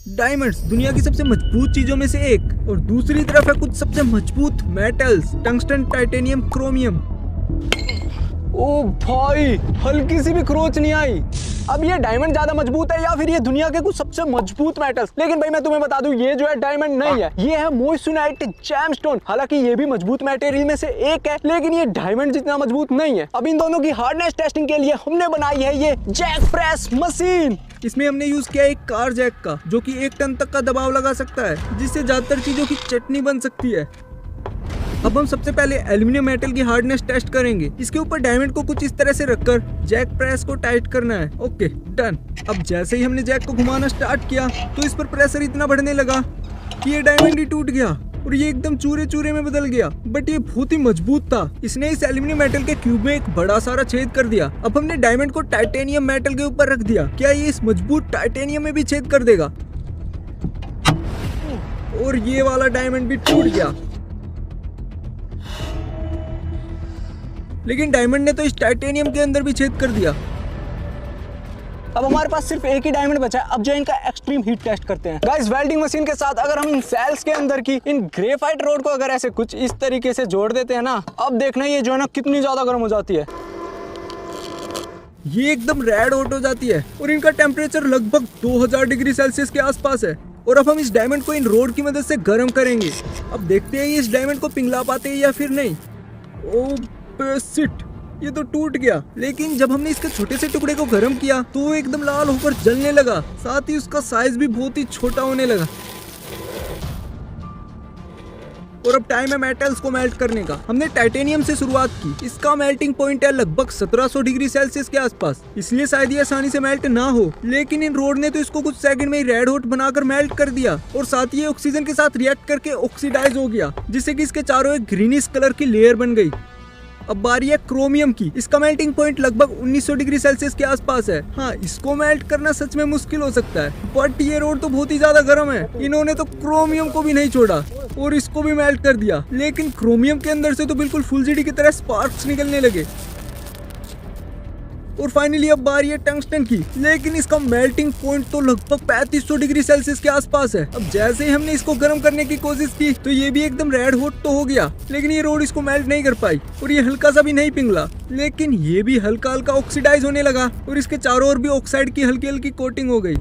Diamonds दुनिया की सबसे मजबूत चीजों में से एक, और दूसरी तरफ है कुछ सबसे मजबूत मेटल्स, टंगस्टन, टाइटेनियम, क्रोमियम। ओ भाई, हल्की सी भी खरोच नहीं आई। अब ये डायमंड ज्यादा मजबूत है या फिर ये दुनिया के कुछ सबसे मजबूत मेटल्स। लेकिन भाई मैं तुम्हें बता दूं, ये जो है डायमंड नहीं है, ये है मोइसोनाइट जेमस्टोन। हालांकि ये भी मजबूत मटेरियल में से एक है, लेकिन ये डायमंड जितना मजबूत नहीं है। अब इन दोनों की हार्डनेस टेस्टिंग के लिए हमने बनाई है ये जैक प्रेस मशीन। इसमें हमने यूज किया एक कार जैक का, जो कि 1 टन तक का दबाव लगा सकता है, जिससे ज्यादातर चीजों की चटनी बन सकती है। अब हम सबसे पहले एल्यूमिनियम मेटल की हार्डनेस टेस्ट करेंगे। इसके ऊपर डायमंड को कुछ इस तरह से रखकर जैक प्रेस को टाइट करना है। Okay, done. अब जैसे ही हमने जैक को घुमाना स्टार्ट किया तो इस पर प्रेशर इतना बढ़ने लगा कि ये डायमंड ही टूट गया और ये एकदम चूरे चूरे में बदल गया। बट ये बहुत ही मजबूत था, इसने इस एल्यूमिनियम मेटल के क्यूब में एक बड़ा सारा छेद कर दिया। अब हमने डायमंड को टाइटेनियम मेटल के ऊपर रख दिया। क्या ये इस मजबूत टाइटेनियम में भी छेद कर देगा? और ये वाला डायमंड भी टूट गया। लेकिन डायमंड ने तो इस टाइटेनियम के अंदर भी छेद कर दिया। अब हमारे पास सिर्फ एक ही डायमंड बचा है। अब जो इनका एक्सट्रीम हीट टेस्ट करते हैं। गाइस, वेल्डिंग मशीन के साथ अगर हम इन सेल्स के अंदर की इन ग्रेफाइट रोड को अगर ऐसे कुछ इस तरीके से जोड़ देते हैं ना, अब देखना ये जो है ना कितनी ज्यादा गर्म हो जाती है। ये एकदम रेड हॉट हो जाती है और इनका टेम्परेचर लगभग 2000 डिग्री सेल्सियस के आसपास है। और अब हम इस डायमंड को इन रोड की मदद से गर्म करेंगे। अब देखते हैं ये इस डायमंड को पिघला पाते हैं या फिर नहीं। ओ शिट, ये तो टूट गया। लेकिन जब हमने इसके छोटे से टुकड़े को गर्म किया तो वो एकदम लाल होकर जलने लगा, साथ ही उसका साइज भी बहुत ही छोटा होने लगा। और अब टाइम है मेटल्स को मेल्ट करने का। हमने टाइटेनियम से शुरुआत की। इसका मेल्टिंग पॉइंट है लगभग 1700 डिग्री सेल्सियस के आसपास, इसलिए शायद ये आसानी से मेल्ट ना हो। लेकिन इन रोड ने तो इसको कुछ सेकंड में ही रेड हॉट बनाकर मेल्ट कर दिया और साथ ही ये ऑक्सीजन के साथ रिएक्ट करके ऑक्सीडाइज हो गया, जिससे कि इसके चारों एक ग्रीनिश कलर की लेयर बन गई। अब बारी है क्रोमियम की। इसका मेल्टिंग पॉइंट लगभग 1900 डिग्री सेल्सियस के आसपास है। हाँ, इसको मेल्ट करना सच में मुश्किल हो सकता है, बट ये रोड तो बहुत ही ज्यादा गर्म है। इन्होंने तो क्रोमियम को भी नहीं छोड़ा और इसको भी मेल्ट कर दिया। लेकिन क्रोमियम के अंदर से तो बिल्कुल फुल जीडी की तरह स्पार्क्स निकलने लगे। और फाइनली अब बारी है टंगस्टन की। लेकिन इसका मेल्टिंग पॉइंट तो लगभग 3500 डिग्री सेल्सियस के आसपास है। अब जैसे ही हमने इसको गर्म करने की कोशिश की तो ये भी एकदम रेड हॉट तो हो गया, लेकिन ये रोड इसको मेल्ट नहीं कर पाई और ये हल्का सा भी नहीं पिघला। लेकिन ये भी हल्का हल्का ऑक्सीडाइज होने लगा और इसके चारों ओर भी ऑक्साइड की हल्की हल्की कोटिंग हो गई।